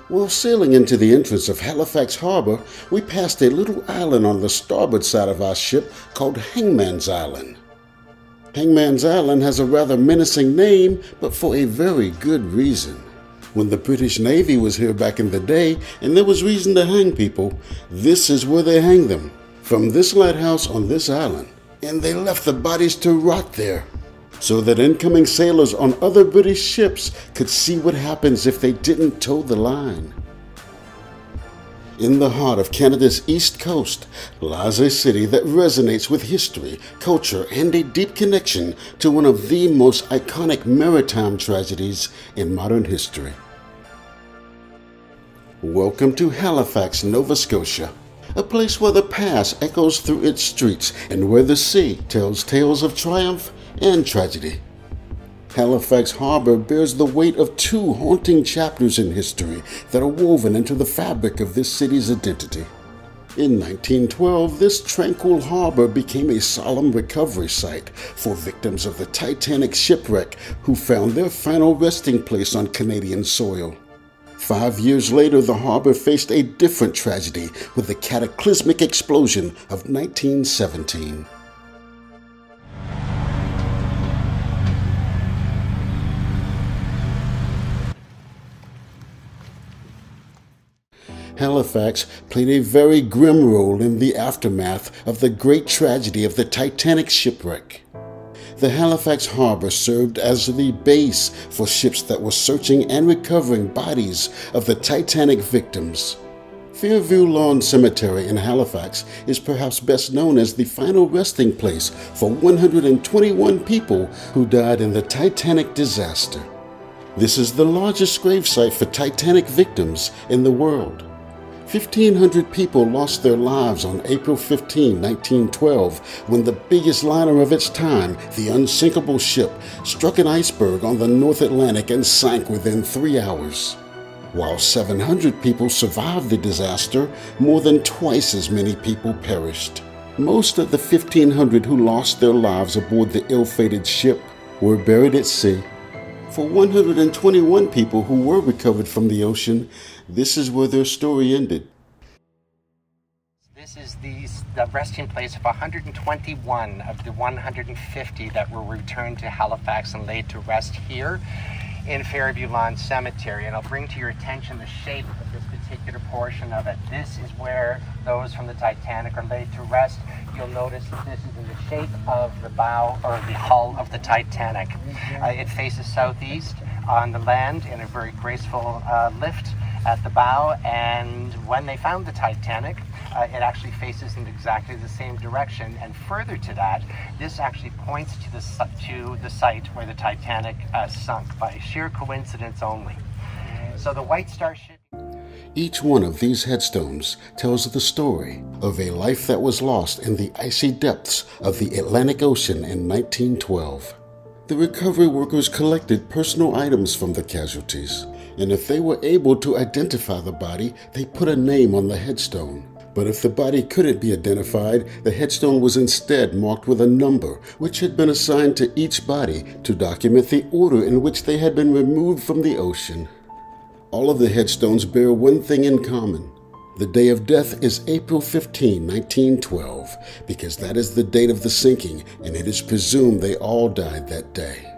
While sailing into the entrance of Halifax Harbor, we passed a little island on the starboard side of our ship called Hangman's Island. Hangman's Island has a rather menacing name, but for a very good reason. When the British Navy was here back in the day, and there was reason to hang people, this is where they hang them, from this lighthouse on this island. And they left the bodies to rot there, so that incoming sailors on other British ships could see what happens if they didn't toe the line. In the heart of Canada's east coast lies a city that resonates with history, culture, and a deep connection to one of the most iconic maritime tragedies in modern history. Welcome to Halifax, Nova Scotia, a place where the past echoes through its streets and where the sea tells tales of triumph and tragedy. Halifax Harbor bears the weight of two haunting chapters in history that are woven into the fabric of this city's identity. In 1912, this tranquil harbor became a solemn recovery site for victims of the Titanic shipwreck who found their final resting place on Canadian soil. 5 years later, the harbor faced a different tragedy with the cataclysmic explosion of 1917. Halifax played a very grim role in the aftermath of the great tragedy of the Titanic shipwreck. The Halifax harbor served as the base for ships that were searching and recovering bodies of the Titanic victims. Fairview Lawn Cemetery in Halifax is perhaps best known as the final resting place for 121 people who died in the Titanic disaster. This is the largest gravesite for Titanic victims in the world. 1,500 people lost their lives on April 15, 1912, when the biggest liner of its time, the unsinkable ship, struck an iceberg on the North Atlantic and sank within 3 hours. While 700 people survived the disaster, more than twice as many people perished. Most of the 1,500 who lost their lives aboard the ill-fated ship were buried at sea. For 121 people who were recovered from the ocean, this is where their story ended. This is the resting place of 121 of the 150 that were returned to Halifax and laid to rest here in Fairview Lawn Cemetery. And I'll bring to your attention the shape of this particular portion of it. This is where those from the Titanic are laid to rest. You'll notice that this is in the shape of the bow or the hull of the Titanic. It faces southeast on the land in a very graceful lift at the bow, and when they found the Titanic, it actually faces in exactly the same direction. And further to that, this actually points to the site where the Titanic sunk by sheer coincidence only. So the White Star ship. Each one of these headstones tells the story of a life that was lost in the icy depths of the Atlantic Ocean in 1912. The recovery workers collected personal items from the casualties, and if they were able to identify the body, they put a name on the headstone. But if the body couldn't be identified, the headstone was instead marked with a number, which had been assigned to each body to document the order in which they had been removed from the ocean. All of the headstones bear one thing in common. The day of death is April 15, 1912, because that is the date of the sinking, and it is presumed they all died that day.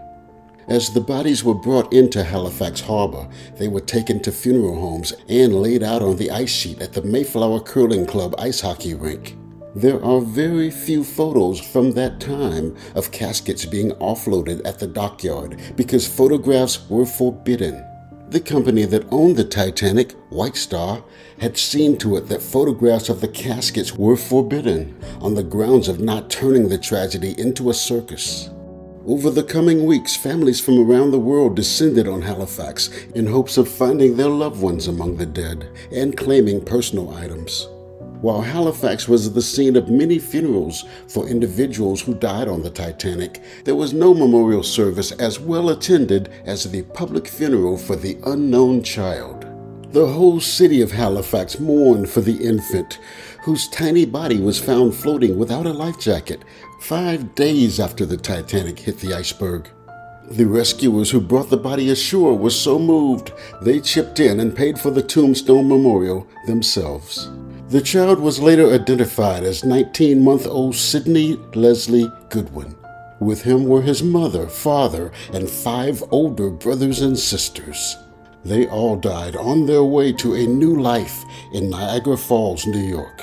As the bodies were brought into Halifax Harbor, they were taken to funeral homes and laid out on the ice sheet at the Mayflower Curling Club ice hockey rink. There are very few photos from that time of caskets being offloaded at the dockyard because photographs were forbidden. The company that owned the Titanic, White Star, had seen to it that photographs of the caskets were forbidden on the grounds of not turning the tragedy into a circus. Over the coming weeks, families from around the world descended on Halifax in hopes of finding their loved ones among the dead and claiming personal items. While Halifax was the scene of many funerals for individuals who died on the Titanic, there was no memorial service as well attended as the public funeral for the unknown child. The whole city of Halifax mourned for the infant, whose tiny body was found floating without a life jacket 5 days after the Titanic hit the iceberg. The rescuers who brought the body ashore were so moved, they chipped in and paid for the tombstone memorial themselves. The child was later identified as 19-month-old Sidney Leslie Goodwin. With him were his mother, father, and 5 older brothers and sisters. They all died on their way to a new life in Niagara Falls, New York.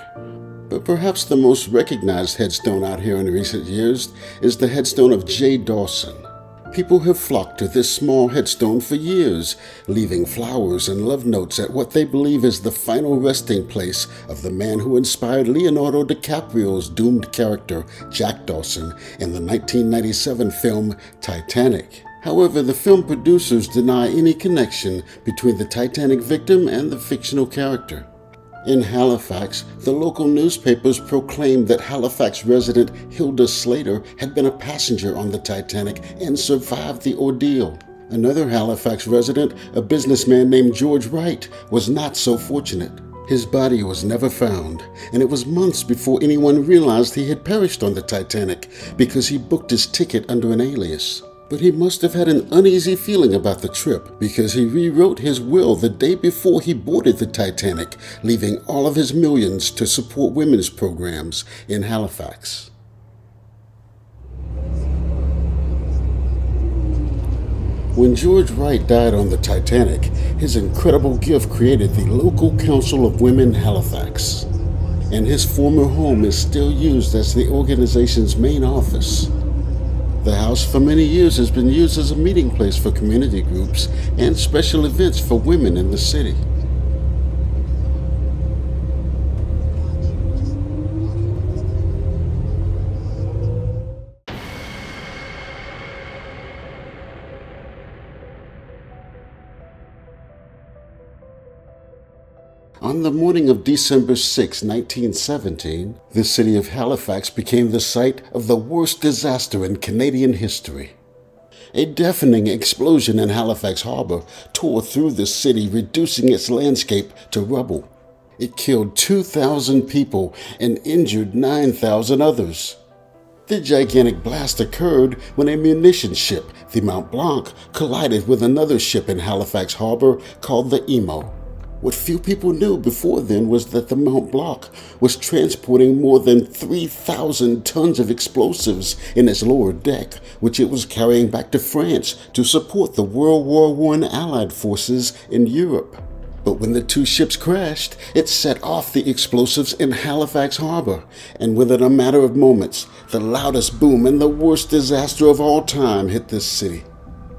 But perhaps the most recognized headstone out here in recent years is the headstone of J. Dawson. People have flocked to this small headstone for years, leaving flowers and love notes at what they believe is the final resting place of the man who inspired Leonardo DiCaprio's doomed character, Jack Dawson, in the 1997 film Titanic. However, the film producers deny any connection between the Titanic victim and the fictional character. In Halifax, the local newspapers proclaimed that Halifax resident Hilda Slater had been a passenger on the Titanic and survived the ordeal. Another Halifax resident, a businessman named George Wright, was not so fortunate. His body was never found, and it was months before anyone realized he had perished on the Titanic because he booked his ticket under an alias. But he must have had an uneasy feeling about the trip because he rewrote his will the day before he boarded the Titanic, leaving all of his millions to support women's programs in Halifax. When George Wright died on the Titanic, his incredible gift created the local Council of Women Halifax, and his former home is still used as the organization's main office. The house for many years has been used as a meeting place for community groups and special events for women in the city. On the morning of December 6, 1917, the city of Halifax became the site of the worst disaster in Canadian history. A deafening explosion in Halifax Harbor tore through the city, reducing its landscape to rubble. It killed 2,000 people and injured 9,000 others. The gigantic blast occurred when a munitions ship, the Mont Blanc, collided with another ship in Halifax Harbor called the Emo. What few people knew before then was that the Mont Blanc was transporting more than 3,000 tons of explosives in its lower deck, which it was carrying back to France to support the World War I Allied forces in Europe. But when the two ships crashed, it set off the explosives in Halifax Harbor, and within a matter of moments, the loudest boom and the worst disaster of all time hit this city.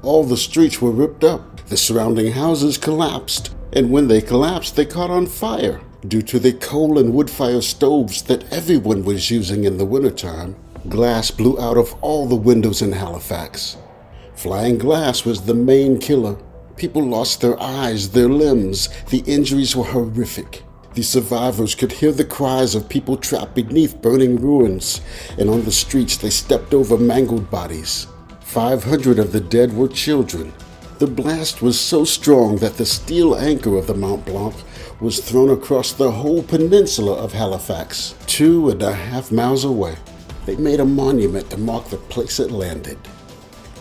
All the streets were ripped up, the surrounding houses collapsed, and when they collapsed, they caught on fire due to the coal and wood fire stoves that everyone was using in the wintertime. Glass blew out of all the windows in Halifax. Flying glass was the main killer. People lost their eyes, their limbs. The injuries were horrific. The survivors could hear the cries of people trapped beneath burning ruins, and on the streets they stepped over mangled bodies. 500 of the dead were children. The blast was so strong that the steel anchor of the Mont Blanc was thrown across the whole peninsula of Halifax, 2.5 miles away. They made a monument to mark the place it landed.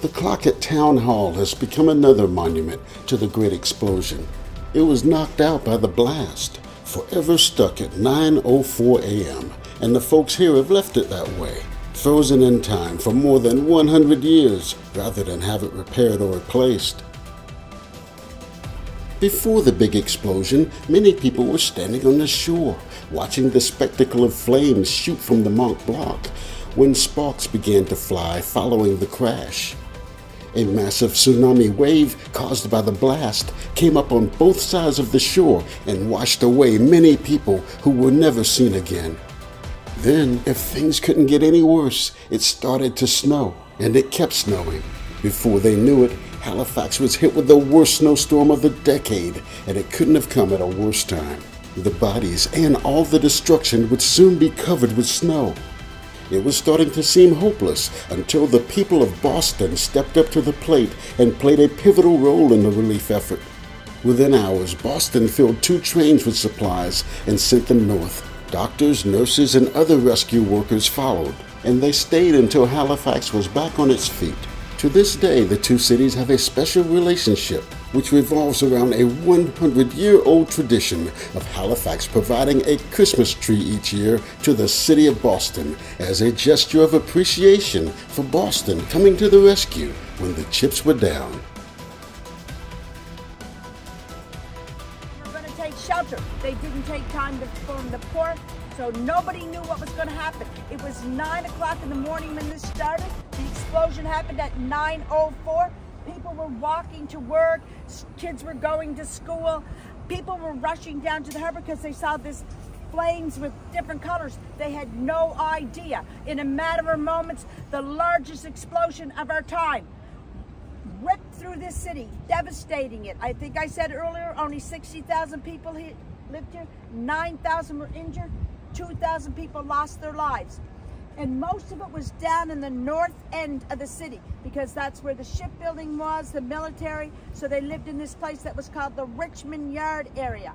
The clock at Town Hall has become another monument to the great explosion. It was knocked out by the blast, forever stuck at 9:04 a.m., and the folks here have left it that way, frozen in time for more than 100 years, rather than have it repaired or replaced. Before the big explosion, many people were standing on the shore, watching the spectacle of flames shoot from the Mont Blanc when sparks began to fly following the crash. A massive tsunami wave caused by the blast came up on both sides of the shore and washed away many people who were never seen again. Then, if things couldn't get any worse, it started to snow, and it kept snowing. Before they knew it, Halifax was hit with the worst snowstorm of the decade, and it couldn't have come at a worse time. The bodies and all the destruction would soon be covered with snow. It was starting to seem hopeless until the people of Boston stepped up to the plate and played a pivotal role in the relief effort. Within hours, Boston filled 2 trains with supplies and sent them north. Doctors, nurses, and other rescue workers followed, and they stayed until Halifax was back on its feet. To this day, the two cities have a special relationship, which revolves around a 100-year-old tradition of Halifax providing a Christmas tree each year to the city of Boston as a gesture of appreciation for Boston coming to the rescue when the chips were down. We're going to take shelter. They didn't take time to form the port, so nobody knew what was going to happen. It was 9 o'clock in the morning when this started. The explosion happened at 9:04. People were walking to work. Kids were going to school. People were rushing down to the harbor because they saw this flames with different colors. They had no idea. In a matter of moments, the largest explosion of our time ripped through this city, devastating it. I think I said earlier, only 60,000 people lived here. 9,000 were injured. 2,000 people lost their lives. And most of it was down in the north end of the city because that's where the shipbuilding was, the military. So they lived in this place that was called the Richmond Yard area.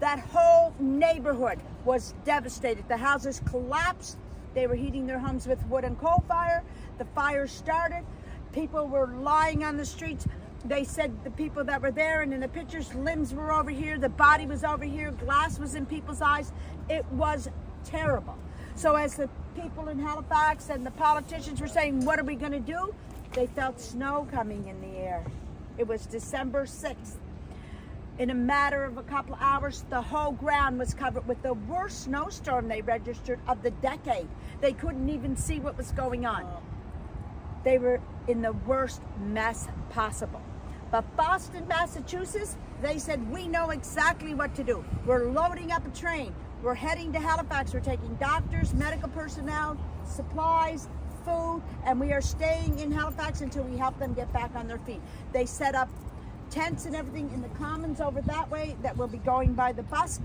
That whole neighborhood was devastated. The houses collapsed. They were heating their homes with wood and coal fire. The fire started. People were lying on the streets. They said the people that were there and in the pictures, limbs were over here, the body was over here, glass was in people's eyes. It was terrible. So as the people in Halifax and the politicians were saying, what are we going to do? They felt snow coming in the air. It was December 6th. In a matter of a couple of hours, the whole ground was covered with the worst snowstorm they registered of the decade. They couldn't even see what was going on. They were in the worst mess possible. But Boston, Massachusetts, they said, we know exactly what to do. We're loading up a train. We're heading to Halifax. We're taking doctors, medical personnel, supplies, food, and we are staying in Halifax until we help them get back on their feet. They set up tents and everything in the commons over that way that will be going by the bus,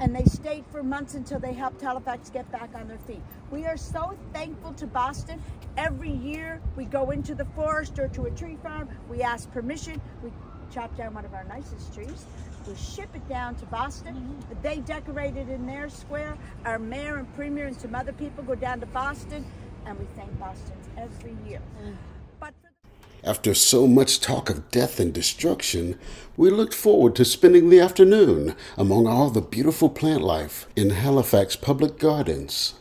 and they stayed for months until they helped Halifax get back on their feet. We are so thankful to Boston. Every year we go into the forest or to a tree farm, we ask permission, we chop down one of our nicest trees, we ship it down to Boston. They decorate it in their square. Our mayor and premier and some other people go down to Boston, and we thank Bostons every year. But after so much talk of death and destruction, we looked forward to spending the afternoon among all the beautiful plant life in Halifax public gardens.